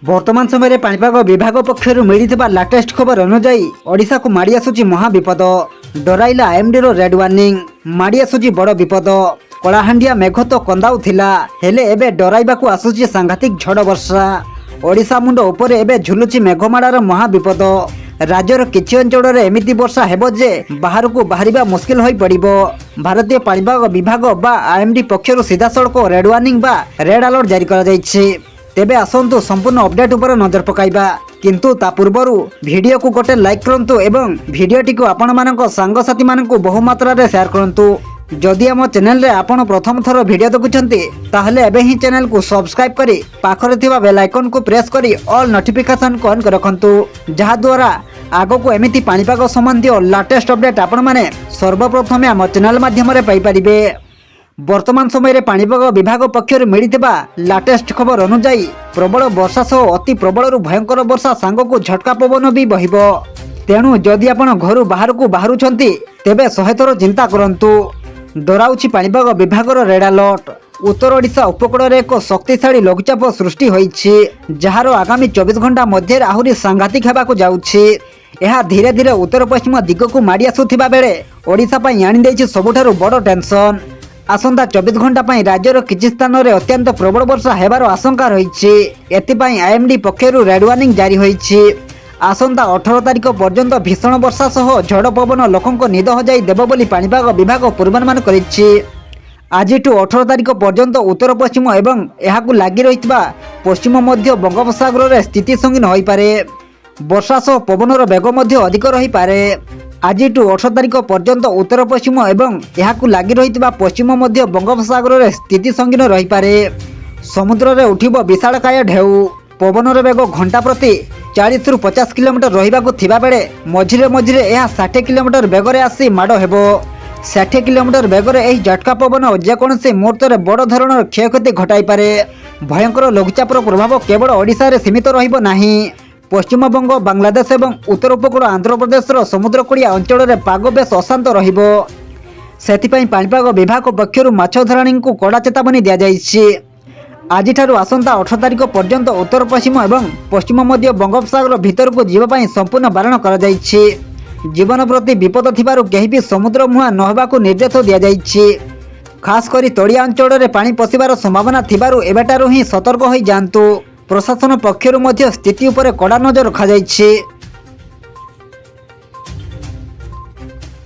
बर्तमान समय पाणीपाग विभाग पक्षर मिलता लाटेस्ट खबर अनुजाई ओडिशा को माड़ी आसुची महाविपद। डराइला आईएमडी रो रेड वार्निंग। माड़ी आसुची बड़ विपद। कलाहांडिया मेघ तो कंदाउथिला हेले एबे डराइबाकू आसुची सांघातिक झड़ वर्षा। ओडिशा मुंड उपरे एबे झुलुची मेघमाଳାର महाविपद। राज्यर किछि अंचल एमिति वर्षा हेबो जे बाहर को बाहरिबा मुश्किल होई पड़िबो। भारतीय पाणीपाग विभाग बा आईएमडी पक्षर सीधा सड़क रेड वार्निंग बा रेड अलर्ट जारी करा जायछि। तेबे आसंतु संपूर्ण अपडेट उपर नजर पकाइबा, किंतु ता पूर्वरु वीडियो को गोटे लाइक करंतु एवं वीडियोटी को आपण मानक सांगसाथी मानक बहु मात्रा रे शेयर करंतु। जदि आम चैनल रे आपण प्रथम थर वीडियो देखुछंती ताहले एबे ही चैनल को सब्सक्राइब करी पाखरे थिबा बेल आइकन को प्रेस करी ऑल नोटिफिकेशन को ऑन कर रखंतु, जहा द्वारा आगो को एमिति पाणीपाग संबंधी और लेटेस्ट अपडेट आपण माने सर्वप्रथमे आम चैनल माध्यम रे पाई परिबे। वर्तमान समय पाणीपाग विभाग पक्षर मिलता लाटेस्ट खबर अनुजाई प्रबल वर्षा सह अति प्रबल भयंकर वर्षा सांग को झटका पवन भी बहिब। तेणु जदि आपण घर बाहर को बाहरुछंती तेबे 100 थर चिंता करंतु। डराउछि पाणीपाग विभाग रेड अलर्ट। उत्तर ओडिशा उपकूल रे एक शक्तिशाली लघुचाप सृष्टि होईछि, जहार आगामी 24 घंटा मध्य आहुरी सांघातिक हेबाकू जाउछि। यह धीरे धीरे उत्तर पश्चिम दिग को माड़ी आसुथिबा बेले ओडिशा पई आनि दैछि सबुठारु बड़ टेंशन। आसंता 24 घंटा पई राज्यर किछि स्थान रे अत्यंत प्रबल वर्षा हेबार आशंका रहिछि। एथिपई आईएमडी पक्षरु रेड वार्निंग जारी होईछि। आसंता 18 तारिख पर्यंत भीषण वर्षा सह झड़ पवन लोकंक निद हजाई देव बोली पाणीपाग विभाग पूर्वानुमान करिछि। आज 18 तारिख पर्यंत उत्तर पश्चिम एवं एहाकू लागि रहितबा पश्चिम मध्य बंगोपसागर रे स्थिति संगीन होई पारे। वर्षा सह पवनर बेग मध्य अधिक रही पारे। आज 18 तारिख पर्यंत उत्तर पश्चिम एवं एहाकू लागि रहितबा पश्चिम मध्य बंगोपसागर रे स्थिति संगीन रही पारे। समुद्र रे उठिबो विशालकाय ढेउ। पवनर बेग घंटा प्रति 40 रु 50 किलोमीटर रहिबाकू थिबा बेले मझिरे मझिरे एहा 60 किलोमीटर बेगरे आसी माड़ हेबो। 60 किलोमीटर बेगरे एही झटका पवन जेकोसी मुहूर्त बड़ धरणर क्षयक्षति घटाई पारे। भयंकर लघुचापर प्रभाव केवल ओडिशा रे सीमित रहिबो नाही। पश्चिमबंग, बांग्लादेश एवं उत्तर उपकूल आंध्र प्रदेश समुद्रकूलिया अंचल में पाग बेस अशांत रहिबो। सेथिपई पाणीपाग विभाग पक्षरु माछ धराणी को कड़ा चेतावनी दिया जायछि। आज आसंता 18 तारिख पर्यंत उत्तर पश्चिम एवं पश्चिम मध्य बंगोपसागर भीतर को जीवा पई संपूर्ण बारण करा जायछि। जीवन प्रति विपद थिबारु केही भी समुद्र मुहां नहबाकू निर्देश दिया जायछि। खास करी तड़िया अंचल में पानी पशिबार संभावना थिबारु एबेटारु ही सतर्क होई जांतु। प्रशासन पक्षरु मध्य स्थिति उपरे कड़ा नजर रखा जायछि।